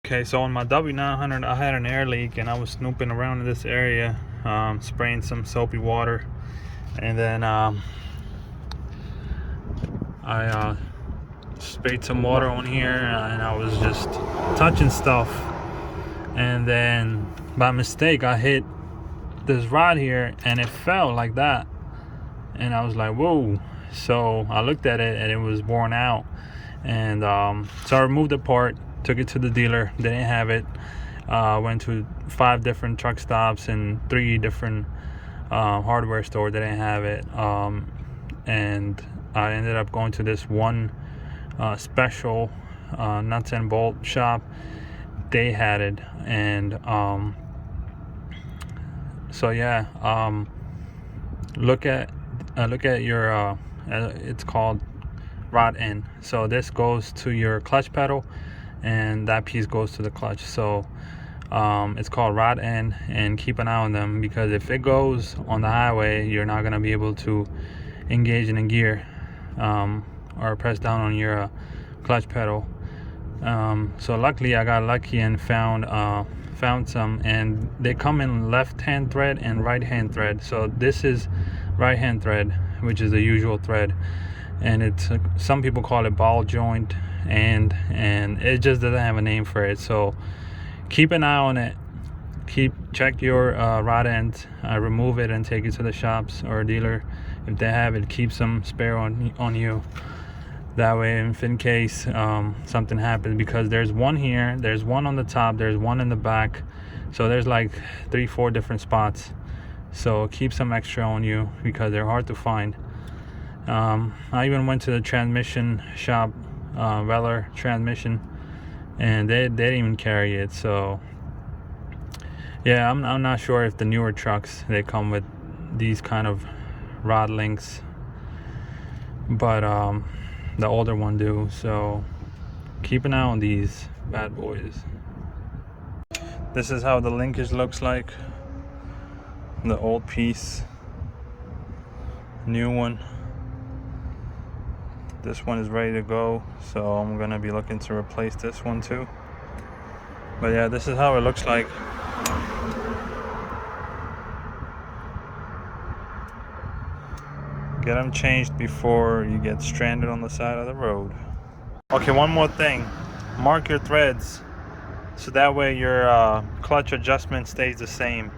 Okay, so on my W900 I had an air leak and I was snooping around in this area, spraying some soapy water, and then I sprayed some water on here and I was just touching stuff, and then by mistake I hit this rod here and it fell like that, and I was like, whoa. So I looked at it and it was worn out, and so I removed the part, took it to the dealer. They didn't have it. Went to 5 different truck stops and 3 different hardware stores. They didn't have it, and I ended up going to this one special nuts and bolt shop. They had it, and so yeah, look at your it's called rod end. So this goes to your clutch pedal and that piece goes to the clutch. So it's called rod end, and keep an eye on them, because if it goes on the highway, you're not going to be able to engage in a gear or press down on your clutch pedal. So luckily I got lucky and found some, and they come in left hand thread and right hand thread. So this is right hand thread, which is the usual thread, and it's some people call it ball joint, and it just doesn't have a name for it. So keep an eye on it. Check your rod ends, remove it and take it to the shops or dealer if they have it. Keep some spare on you, that way if in case something happens, because there's one here, there's one on the top, there's one in the back, so there's like 3-4 different spots. So keep some extra on you because they're hard to find. I even went to the transmission shop, Weller Transmission, and they didn't even carry it. So yeah, I'm not sure if the newer trucks they come with these kind of rod links, but the older one do. So keep an eye on these bad boys. This is how the linkage looks like. The old piece, new one. This one is ready to go, so I'm gonna be looking to replace this one too. But yeah, this is how it looks like. Get them changed before you get stranded on the side of the road. Okay, one more thing. Mark your threads so that way your clutch adjustment stays the same.